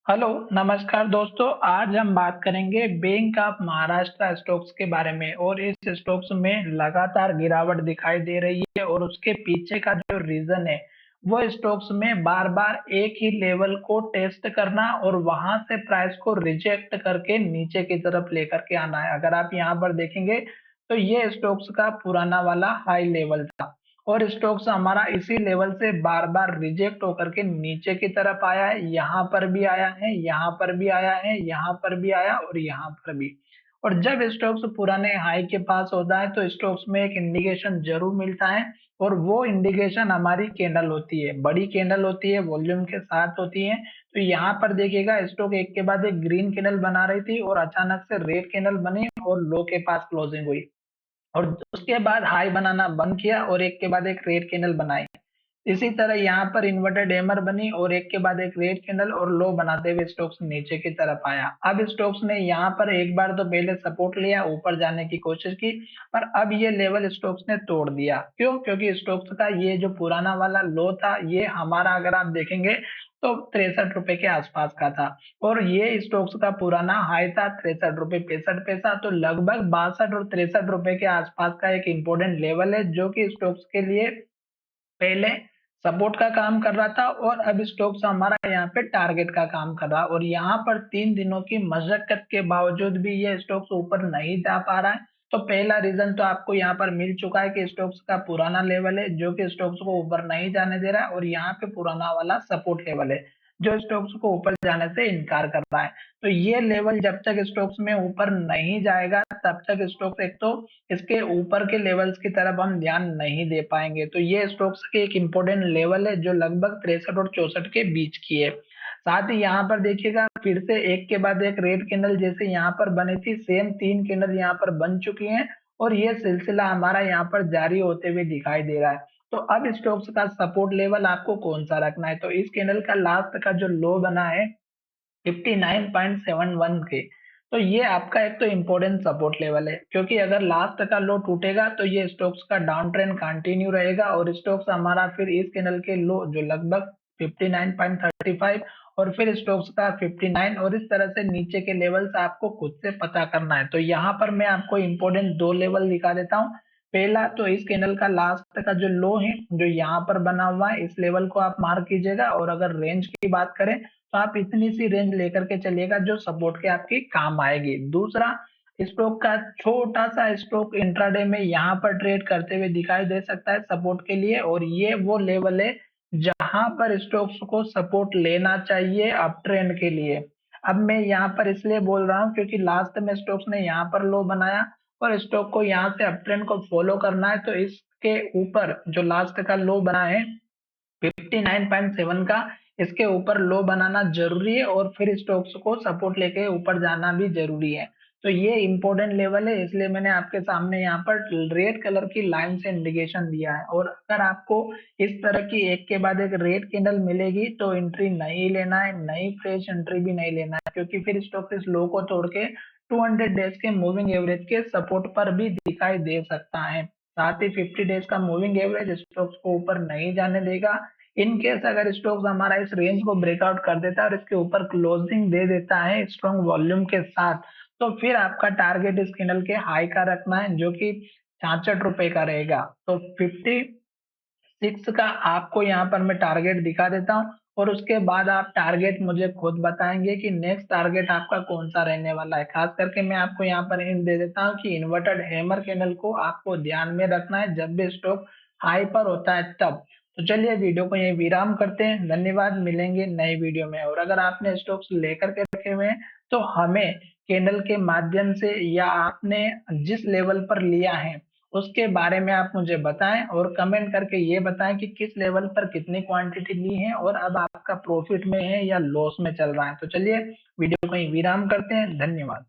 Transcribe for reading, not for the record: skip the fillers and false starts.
Hello, नमस्कार दोस्तों। आज हम बात करेंगे बैंक ऑफ महाराष्ट्र स्टॉक्स के बारे में और इस स्टॉक्स में लगातार गिरावट दिखाई दे रही है और उसके पीछे का जो रीज़न है, वो स्टॉक्स में बार-बार एक ही लेवल को टेस्ट करना और वहाँ से प्राइस को रिजेक्ट करके नीचे की तरफ लेकर के आना है। अगर आप यहाँ पर देखेंगे, तो ये स्टॉक्स का पुराना वाला हाई लेवल था और स्टॉक्स हमारा इसी लेवल से बार-बार रिजेक्ट होकर के नीचे की तरफ आया है, यहाँ पर भी आया है, यहाँ पर भी आया है, यहाँ पर भी आया और यहाँ पर भी। और जब स्टॉक्स पुराने हाई के पास होता है तो स्टॉक्स में एक इंडिकेशन ज़रूर मिलता है और वो इंडिकेशन हमारी कैंडल होती है, बड़ी कैंडल होती है, वॉल्यूम के साथ होती है। तो यहाँ पर देखिएगा स्टॉक एक के बाद एक ग्रीन कैंडल बना रही थी और अचानक से रेड कैंडल बनी और लो के पास क्लोजिंग हुई। और उसके बाद हाई बनाना बंद किया और एक के बाद एक रेड कैंडल बनाई। इसी तरह यहाँ पर इन्वर्टेड हैमर बनी और एक के बाद एक रेड कैंडल और लो बनाते हुए स्टॉक्स नीचे की तरफ आया। अब स्टॉक्स ने यहाँ पर एक बार तो पहले सपोर्ट लिया, ऊपर जाने की कोशिश की, पर अब ये लेवल स्टॉक्स ने तोड़ दिया। क्यों? क्योंकि स्टॉक्स का ये जो पुराना वाला लो था, ये हमारा अगर आप देखेंगे तो 63 रुपए के आसपास का था और ये स्टॉक्स का पुराना हाई था 63 रुपए 65 पैसा। तो लगभग 62 और 63 रुपए के आसपास का एक इम्पोर्टेंट लेवल है जो कि स्टॉक्स के लिए पहले सपोर्ट का काम कर रहा था और अब स्टॉक्स हमारा यहाँ पे टारगेट का काम कर रहा है और यहाँ पर 3 दिनों की मशक्कत के बावजूद भी ये स्टॉक्स ऊपर नहीं जा पा रहा है। तो पहला रीज़न तो आपको यहाँ पर मिल चुका है कि स्टॉक्स का पुराना लेवल है जो कि स्टॉक्स को ऊपर नहीं जाने दे रहा है और यहाँ पे पुराना वाला सपोर्ट लेवल है, जो स्टॉक्स को ऊपर जाने से इनकार कर रहा है। तो ये लेवल जब तक स्टॉक्स में ऊपर नहीं जाएगा तब तक स्टॉक्स एक तो इसके ऊपर के लेवल्स की तरफ हम ध्यान नहीं दे पाएँगे। तो ये स्टॉक्स के एक इम्पोर्टेंट लेवल है जो लगभग 63 और 64 के बीच की है। साथ ही यहाँ पर देखिएगा फिर से एक के बाद एक रेड कैंडल जैसे यहाँ पर बनी थी, सेम 3 कैंडल यहाँ पर बन चुकी हैं और ये सिलसिला हमारा यहाँ पर जारी होते हुए दिखाई दे रहा है। तो अब स्टॉक्स का सपोर्ट लेवल आपको कौन-सा रखना है? तो इस कैंडल का लास्ट का जो लो बना है 59.71 के, तो ये आपका एक तो इम्पोर्टेंट सपोर्ट लेवल है क्योंकि अगर लास्ट का लो टूटेगा तो ये स्टॉक्स का डाउन ट्रेंड कंटिन्यू रहेगा और स्टॉक्स हमारा फिर इस कैंडल के लो जो लगभग 59.35 और फिर स्टॉक्स का 59 और इस तरह से नीचे के लेवल्स आपको खुद से पता करना है। तो यहाँ पर मैं आपको इम्पोर्टेंट 2 लेवल दिखा देता हूँ। पहला तो इस कैंडल का लास्ट का जो लो है, जो यहाँ पर बना हुआ है, इस लेवल को आप मार्क कीजिएगा और अगर रेंज की बात करें तो आप इतनी सी रेंज लेकर के चलिएगा जो सपोर्ट के आपके काम आएगी। दूसरा, स्टॉक का छोटा-सा स्टॉक इंट्राडे में यहाँ पर ट्रेड करते हुए दिखाई दे सकता है सपोर्ट के लिए और ये वो लेवल है जहाँ पर स्टॉक्स को सपोर्ट लेना चाहिए अप ट्रेंड के लिए। अब मैं यहाँ पर इसलिए बोल रहा हूँ क्योंकि लास्ट में स्टॉक्स ने यहाँ पर लो बनाया और स्टॉक को यहाँ से अप ट्रेंड को फॉलो करना है तो इसके ऊपर जो लास्ट का लो बना है 59.7 का इसके ऊपर लो बनाना ज़रूरी है और फिर स्टॉक्स को सपोर्ट लेके ऊपर जाना भी ज़रूरी है। तो ये इम्पोर्टेंट लेवल है इसलिए मैंने आपके सामने यहाँ पर रेड कलर की लाइन से इंडिकेशन दिया है और अगर आपको इस तरह की एक के बाद एक रेड कैंडल मिलेगी तो एंट्री नहीं लेना है, नई फ्रेश एंट्री भी नहीं लेना है क्योंकि फिर स्टॉक इस लो को तोड़ के 200 डेज़ के मूविंग एवरेज के सपोर्ट पर भी दिखाई दे सकता है। साथ ही 50 डेज़ का मूविंग एवरेज स्टॉक्स को ऊपर नहीं जाने देगा। इन केस अगर स्टॉक्स हमारा इस रेंज को ब्रेकआउट कर देता है और इसके ऊपर क्लोजिंग दे देता है स्ट्रॉन्ग वॉल्यूम के साथ, तो फिर आपका टारगेट इस कैंडल के हाई का रखना है जो कि 66 रुपए का रहेगा। तो 56 का आपको यहाँ पर मैं टारगेट दिखा देता हूँ और उसके बाद आप टारगेट मुझे खुद बताएँगे कि नेक्स्ट टारगेट आपका कौन-सा रहने वाला है। खास करके मैं आपको यहाँ पर हिंट दे देता हूँ कि इन्वर्टेड हैमर कैंडल को आपको ध्यान में रखना है जब भी स्टॉक हाई पर होता है तब। तो चलिए वीडियो को यहीं विराम करते हैं। धन्यवाद, मिलेंगे नए वीडियो में और अगर आपने स्टॉक्स लेकर के रखे हुए हैं तो हमें कैंडल के माध्यम से या आपने जिस लेवल पर लिया है उसके बारे में आप मुझे बताएँ और कमेंट करके ये बताएँ कि किस लेवल पर कितनी क्वांटिटी ली है और अब आपका प्रॉफिट में है या लॉस में चल रहा है। तो चलिए वीडियो को यहीं विराम करते हैं। धन्यवाद।